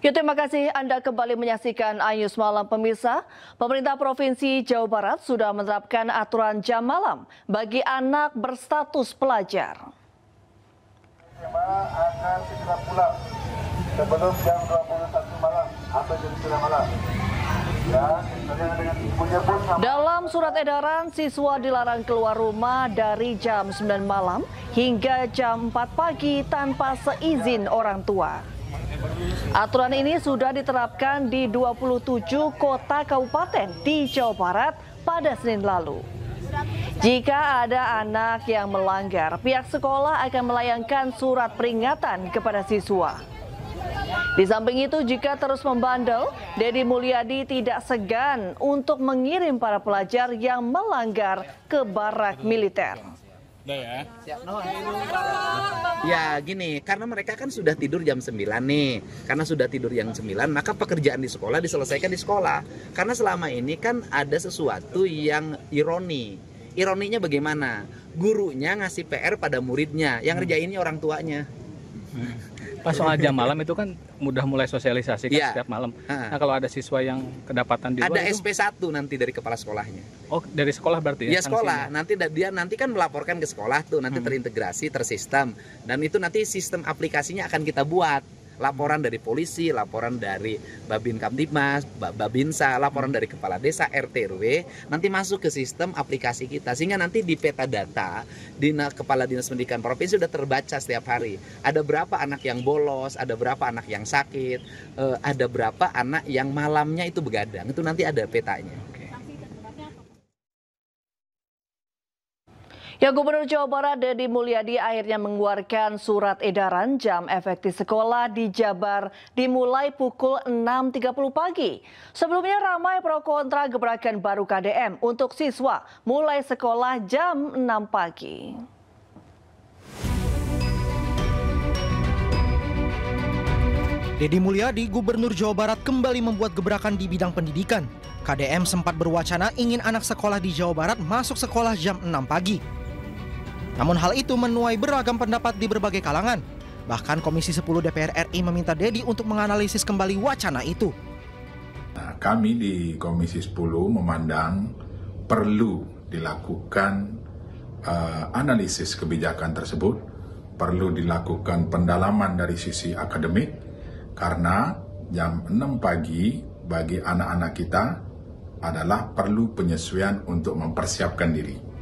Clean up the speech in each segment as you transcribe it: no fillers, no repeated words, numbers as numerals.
Ya, terima kasih Anda kembali menyaksikan iNews Malam pemirsa. Pemerintah Provinsi Jawa Barat sudah menerapkan aturan jam malam bagi anak berstatus pelajar. Agar segera pulang sebelum jam 21 malam atau jam 9 malam. Dalam surat edaran, siswa dilarang keluar rumah dari jam 9 malam hingga jam 4 pagi tanpa seizin orang tua. Aturan ini sudah diterapkan di 27 kota kabupaten di Jawa Barat pada Senin lalu. Jika ada anak yang melanggar, pihak sekolah akan melayangkan surat peringatan kepada siswa. Di samping itu, jika terus membandel, Deddy Mulyadi tidak segan untuk mengirim para pelajar yang melanggar ke barak militer. Ya gini, karena mereka kan sudah tidur jam 9 nih. Karena sudah tidur jam 9, maka pekerjaan di sekolah diselesaikan di sekolah. Karena selama ini kan ada sesuatu yang ironi. Ironinya bagaimana? Gurunya ngasih PR pada muridnya, yang ngerjainnya orang tuanya. Pas soal jam malam itu kan mudah mulai sosialisasi kan setiap malam. Nah, kalau ada siswa yang kedapatan di luar ada itu, SP1 nanti dari kepala sekolahnya. Oh, dari sekolah berarti ya? Ya sekolah, nanti dia kan melaporkan ke sekolah tuh, nanti terintegrasi, tersistem. Dan itu nanti sistem aplikasinya akan kita buat. Laporan dari polisi, laporan dari Babin Kamtibmas, Babinsa, laporan dari kepala desa, RT RW, nanti masuk ke sistem aplikasi kita. Sehingga nanti di peta data, Kepala Dinas Pendidikan Provinsi sudah terbaca setiap hari. Ada berapa anak yang bolos, ada berapa anak yang sakit, ada berapa anak yang malamnya itu begadang. Itu nanti ada petanya. Ya, Gubernur Jawa Barat Deddy Mulyadi akhirnya mengeluarkan surat edaran jam efektif sekolah di Jabar dimulai pukul 6.30 pagi. Sebelumnya ramai pro kontra gebrakan baru KDM untuk siswa mulai sekolah jam 6 pagi. Deddy Mulyadi, Gubernur Jawa Barat, kembali membuat gebrakan di bidang pendidikan. KDM sempat berwacana ingin anak sekolah di Jawa Barat masuk sekolah jam 6 pagi. Namun hal itu menuai beragam pendapat di berbagai kalangan. Bahkan Komisi 10 DPR RI meminta Deddy untuk menganalisis kembali wacana itu. Nah, kami di Komisi 10 memandang perlu dilakukan analisis kebijakan tersebut, perlu dilakukan pendalaman dari sisi akademik, karena jam 6 pagi bagi anak-anak kita adalah perlu penyesuaian untuk mempersiapkan diri.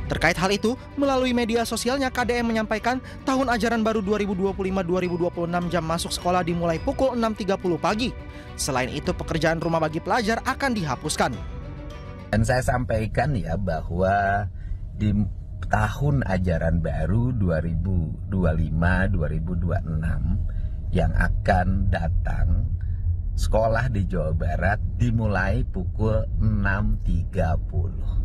Terkait hal itu, melalui media sosialnya KDM menyampaikan tahun ajaran baru 2025-2026 jam masuk sekolah dimulai pukul 6.30 pagi. Selain itu, pekerjaan rumah bagi pelajar akan dihapuskan. Dan saya sampaikan ya bahwa di tahun ajaran baru 2025-2026 yang akan datang, sekolah di Jawa Barat dimulai pukul 6.30.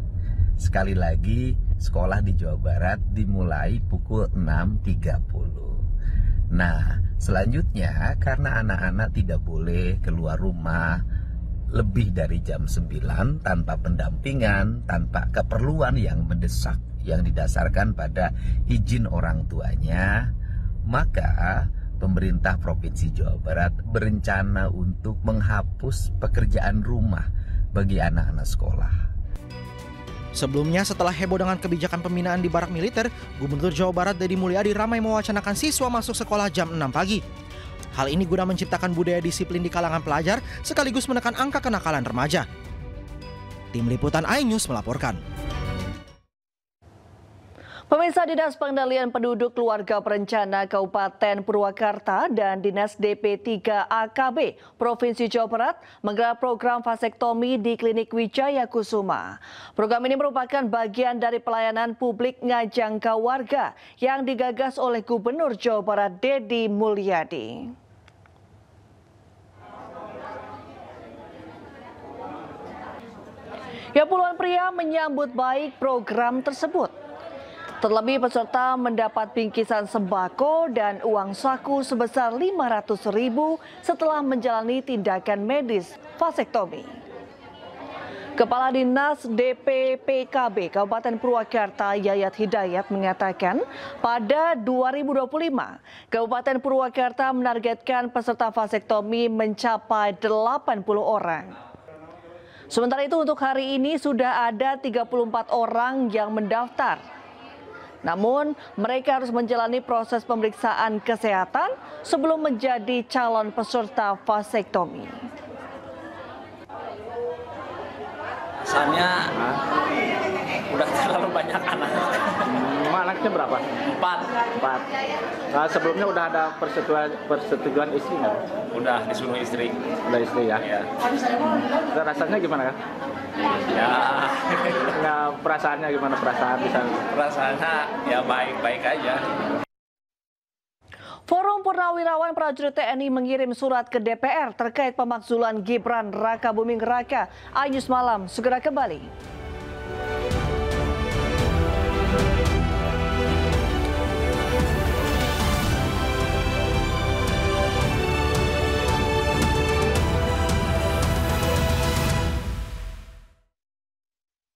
Sekali lagi, sekolah di Jawa Barat dimulai pukul 6.30. Nah, selanjutnya karena anak-anak tidak boleh keluar rumah lebih dari jam 9 tanpa pendampingan, tanpa keperluan yang mendesak yang didasarkan pada izin orang tuanya, maka pemerintah Provinsi Jawa Barat berencana untuk menghapus pekerjaan rumah bagi anak-anak sekolah. Sebelumnya, setelah heboh dengan kebijakan pembinaan di barak militer, Gubernur Jawa Barat Deddy Mulyadi ramai mewacanakan siswa masuk sekolah jam 6 pagi. Hal ini guna menciptakan budaya disiplin di kalangan pelajar sekaligus menekan angka kenakalan remaja. Tim Liputan iNews melaporkan. Pemirsa, Dinas Pengendalian Penduduk Keluarga Berencana Kabupaten Purwakarta dan Dinas DP3 AKB Provinsi Jawa Barat menggelar program vasektomi di Klinik Wijaya Kusuma. Program ini merupakan bagian dari pelayanan publik ngajangka warga yang digagas oleh Gubernur Jawa Barat Deddy Mulyadi. Ya, puluhan pria menyambut baik program tersebut. Terlebih peserta mendapat bingkisan sembako dan uang saku sebesar 500.000 setelah menjalani tindakan medis vasektomi. Kepala Dinas DPPKB Kabupaten Purwakarta Yayat Hidayat mengatakan pada 2025 Kabupaten Purwakarta menargetkan peserta vasektomi mencapai 80 orang. Sementara itu untuk hari ini sudah ada 34 orang yang mendaftar. Namun mereka harus menjalani proses pemeriksaan kesehatan sebelum menjadi calon peserta vasektomi. Rasanya udah terlalu banyak anak. Anaknya berapa? 4. Nah, sebelumnya udah ada persetujuan istri nggak? Udah disuruh istri. Udah istri ya? Ya. Rasanya gimana ya? Ya. Nggak, perasaannya gimana bisa? Perasaannya ya baik-baik aja. Forum Purnawirawan Prajurit TNI mengirim surat ke DPR terkait pemakzulan Gibran Raka Buming Raka. Ayus Malam segera kembali.